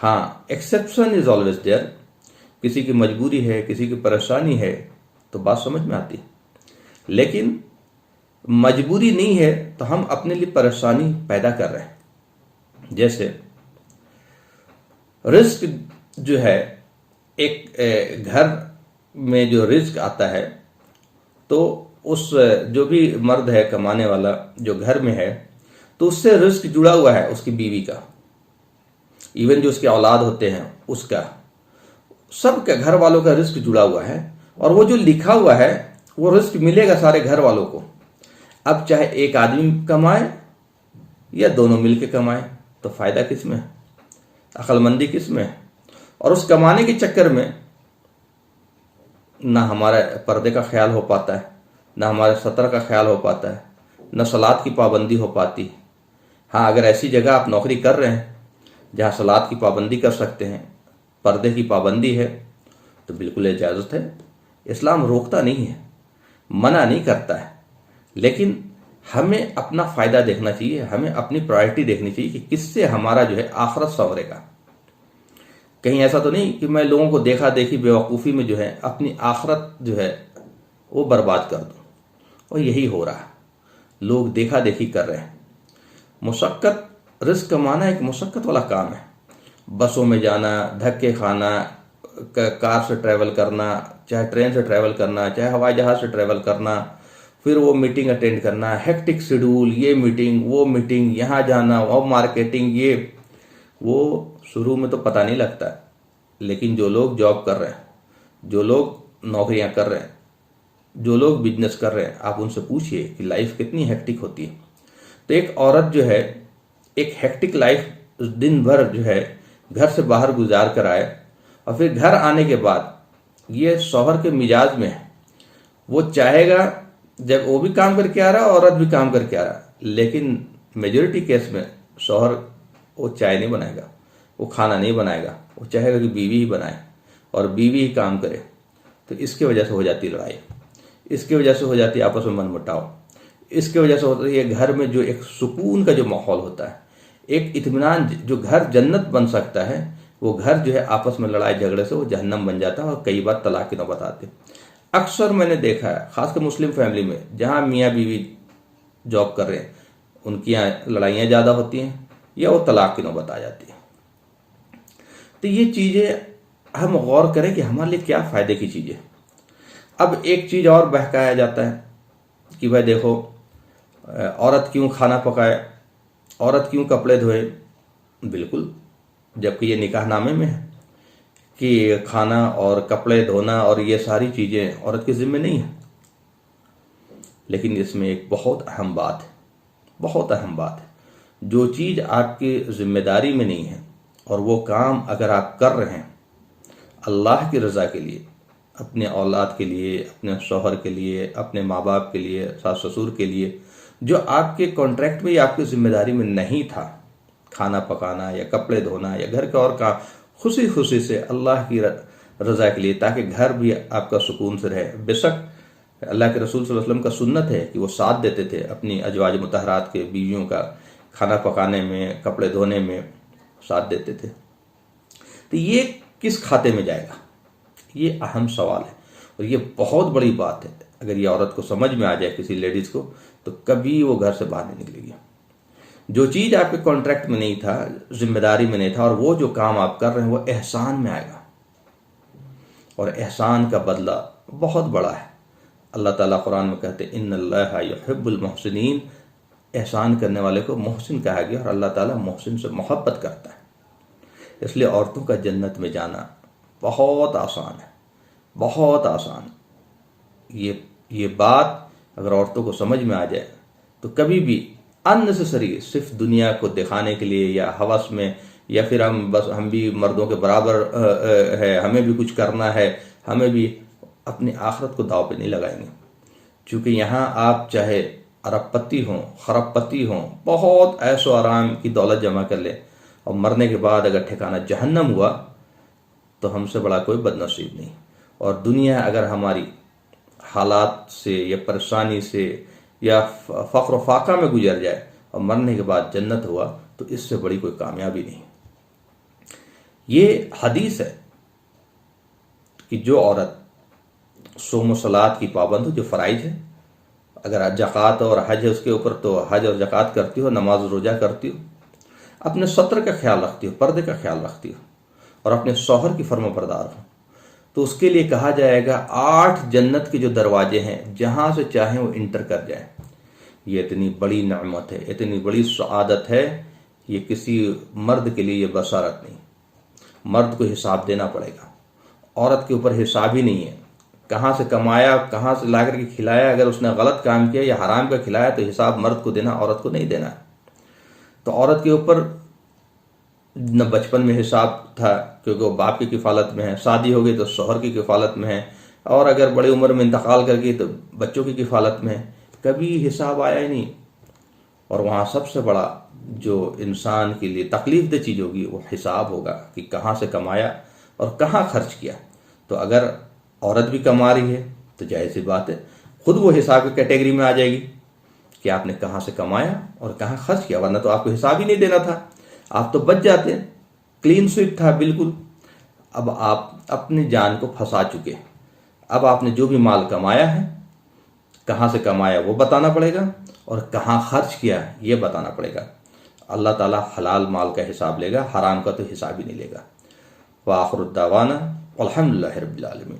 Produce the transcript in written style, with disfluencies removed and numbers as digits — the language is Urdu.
ہاں ایکسیپشن از آلویز دیئر، کسی کی مجبوری ہے، کسی کی پریشانی ہے تو بات سمجھ میں آتی، لیکن مجبوری نہیں ہے تو ہم اپنے لیے پریشانی پیدا کر رہے ہیں۔ جیسے رزق جو ہے، ایک گھر میں جو رزق آتا ہے تو اس جو بھی مرد ہے کمانے والا جو گھر میں ہے تو اس سے رزق جڑا ہوا ہے اس کی بیوی کا، ایون جو اس کے اولاد ہوتے ہیں اس کا، سب کا گھر والوں کا رزق جڑا ہوا ہے، اور وہ جو لکھا ہوا ہے وہ رزق ملے گا سارے گھر والوں کو۔ اب چاہے ایک آدمی کمائے یا دونوں مل کے کمائے تو فائدہ کس میں ہے؟ عقل مندی کس میں ہے؟ اور اس کمانے کے چکر میں نہ ہمارا پردے کا خیال ہو پاتا ہے، نہ ہمارے سطر کا خیال ہو پاتا ہے، نہ صلات کی پابندی ہو پاتی۔ ہاں اگر ایسی جگہ آپ نوکری کر رہے ہیں جہاں صلات کی پابندی کر سکتے ہیں، پردے کی پابندی ہے، تو بالکل اجازت ہے، اسلام روکتا نہیں ہے، منع نہیں کرتا ہے، لیکن ہمیں اپنا فائدہ دیکھنا چاہیے، ہمیں اپنی پرائرٹی دیکھنی چاہیے کہ کس سے ہمارا جو ہے آخرت سنورے گا۔ کہیں ایسا تو نہیں کہ میں لوگوں کو دیکھا دیکھی بے وقوفی میں جو ہے اپنی آخرت جو ہے وہ برباد کر دوں، اور یہی ہو رہا ہے، لوگ دیکھا دیکھی کر رہے ہیں۔ مشقت، رزق کمانا ایک مشقت والا کام ہے، بسوں میں جانا، دھکے کھانا، کار سے ٹریول کرنا، چاہے ٹرین سے ٹریول کرنا، چاہے ہوائی جہاز سے ٹریول کرنا، پھر وہ میٹنگ اٹینڈ کرنا، ہیکٹک شیڈول، یہ میٹنگ وہ میٹنگ، یہاں جانا، وہ مارکیٹنگ، یہ وہ شروع میں تو پتہ نہیں لگتا، لیکن جو لوگ جاب کر رہے ہیں، جو لوگ نوکریاں کر رہے ہیں، جو لوگ بزنس کر رہے ہیں، آپ ان سے پوچھئے کہ لائف کتنی ہیکٹک ہوتی ہے۔ تو ایک عورت جو ہے ایک ہیکٹک لائف دن بھر جو ہے گھر سے باہر گزار کر آئے، اور پھر گھر آنے کے بعد یہ شوہر کے مزاج میں ہے، وہ چاہے گا جب وہ بھی کام کر کے آ رہا ہے عورت بھی کام کر کے آ رہا ہے، لیکن میجورٹی کیس میں شوہر وہ چائے نہیں بنائے گا، وہ کھانا نہیں بنائے گا، وہ چاہے گا کہ بیوی ہی بنائے اور بیوی ہی کام کرے۔ تو اس کی وجہ سے ہو جاتی لڑائی، اس کی وجہ سے ہو جاتی آپس میں من مٹاؤ، اس کی وجہ سے ہوتا ہے گھر میں جو ایک سکون کا جو ماحول ہوتا ہے، ایک اطمینان، جو گھر جنت بن سکتا ہے، وہ گھر جو ہے آپس میں لڑائی جھگڑے سے وہ جہنم بن جاتا ہے، اور کئی بار طلاق کی نوبت آتی ہے۔ اکثر میں نے دیکھا ہے، خاص کر مسلم فیملی میں جہاں میاں بیوی جاب کر رہے ہیں، ان کی یہاں لڑائیاں زیادہ ہوتی ہیں یا وہ طلاق کی نوبت آ جاتی ہے۔ تو یہ چیزیں ہم غور کریں کہ ہمارے لیے کیا فائدے کی چیزیں۔ اب ایک چیز اور بہکایا جاتا ہے کہ بھائی دیکھو، عورت کیوں کھانا پکائے، عورت کیوں کپڑے دھوئے، بالکل، جبکہ یہ نکاح نامے میں ہے کہ کھانا اور کپڑے دھونا اور یہ ساری چیزیں عورت کے ذمہ نہیں ہیں، لیکن اس میں ایک بہت اہم بات ہے، بہت اہم بات ہے، جو چیز آپ کی ذمہ داری میں نہیں ہے اور وہ کام اگر آپ کر رہے ہیں اللہ کی رضا کے لیے، اپنے اولاد کے لیے، اپنے شوہر کے لیے، اپنے ماں باپ کے لیے، ساس سسر کے لیے، جو آپ کے کانٹریکٹ میں یا آپ کی ذمہ داری میں نہیں تھا، کھانا پکانا یا کپڑے دھونا یا گھر کا اور کام، خوشی خوشی سے اللہ کی رضا کے لیے، تاکہ گھر بھی آپ کا سکون سے رہے۔ بے شک اللہ کے رسول صلی اللہ علیہ وسلم کا سنت ہے کہ وہ ساتھ دیتے تھے اپنی ازواج مطہرات کے، بیویوں کا کھانا پکانے میں، کپڑے دھونے میں ساتھ دیتے تھے۔ تو یہ کس کھاتے میں جائے گا؟ یہ اہم سوال ہے، اور یہ بہت بڑی بات ہے۔ اگر یہ عورت کو سمجھ میں آ جائے، کسی لیڈیز کو، تو کبھی وہ گھر سے باہر نہیں نکلے گی۔ جو چیز آپ کے کانٹریکٹ میں نہیں تھا، ذمہ داری میں نہیں تھا، اور وہ جو کام آپ کر رہے ہیں وہ احسان میں آئے گا، اور احسان کا بدلہ بہت بڑا ہے۔ اللہ تعالیٰ قرآن میں کہتے ہیں ان اللہ یحب المحسنین، احسان کرنے والے کو محسن کہا گیا، اور اللہ تعالیٰ محسن سے محبت کرتا ہے۔ اس لیے عورتوں کا جنت میں جانا بہت آسان ہے، بہت آسان ہے۔ یہ بات اگر عورتوں کو سمجھ میں آ جائے تو کبھی بھی اننیسیسری صرف دنیا کو دکھانے کے لیے یا ہوس میں، یا پھر ہم بھی مردوں کے برابر ہے، ہمیں بھی کچھ کرنا ہے، ہمیں بھی اپنی آخرت کو داؤ پہ نہیں لگائیں گے۔ چونکہ یہاں آپ چاہے ارب پتی ہوں، خرب پتی ہوں، بہت عیش و آرام کی دولت جمع کر لیں، اور مرنے کے بعد اگر ٹھکانہ جہنم ہوا تو ہم سے بڑا کوئی بد نصیب نہیں۔ اور دنیا اگر ہماری حالات سے یا پریشانی سے یا فقر و فاقہ میں گزر جائے اور مرنے کے بعد جنت ہوا، تو اس سے بڑی کوئی کامیابی نہیں۔ یہ حدیث ہے کہ جو عورت صوم و صلات کی پابند ہو، جو فرائض ہے، اگر زکوٰۃ اور حج ہے اس کے اوپر تو حج اور زکوٰۃ کرتی ہو، نماز و روزہ کرتی ہو، اپنے سطر کا خیال رکھتی ہو، پردے کا خیال رکھتی ہو، اور اپنے شوہر کی فرما بردار ہو، تو اس کے لیے کہا جائے گا 8 جنت کے جو دروازے ہیں جہاں سے چاہیں وہ انٹر کر جائیں۔ یہ اتنی بڑی نعمت ہے، اتنی بڑی سعادت ہے، یہ کسی مرد کے لیے یہ بشارت نہیں۔ مرد کو حساب دینا پڑے گا، عورت کے اوپر حساب ہی نہیں ہے۔ کہاں سے کمایا، کہاں سے لا کر کے کھلایا، اگر اس نے غلط کام کیا یا حرام کا کھلایا تو حساب مرد کو دینا، عورت کو نہیں دینا۔ تو عورت کے اوپر نہ بچپن میں حساب تھا کیونکہ وہ باپ کی کفالت میں ہے، شادی ہو گئی تو شوہر کی کفالت میں ہے، اور اگر بڑی عمر میں انتقال کر گئی تو بچوں کی کفالت میں ہے، کبھی حساب آیا ہی نہیں۔ اور وہاں سب سے بڑا جو انسان کے لیے تکلیف دہ چیز ہوگی وہ حساب ہوگا کہ کہاں سے کمایا اور کہاں خرچ کیا۔ تو اگر عورت بھی کما رہی ہے تو ظاہر سی بات ہے خود وہ حساب کی کیٹیگری میں آ جائے گی کہ آپ نے کہاں سے کمایا اور کہاں خرچ کیا، ورنہ تو آپ کو حساب ہی نہیں دینا تھا، آپ تو بچ جاتے، کلین سویپ تھا بالکل۔ اب آپ اپنی جان کو پھنسا چکے، اب آپ نے جو بھی مال کمایا ہے کہاں سے کمایا وہ بتانا پڑے گا، اور کہاں خرچ کیا یہ بتانا پڑے گا۔ اللہ تعالیٰ حلال مال کا حساب لے گا، حرام کا تو حساب ہی نہیں لے گا۔ وآخر الدعوانا الحمدللہ رب العالمین۔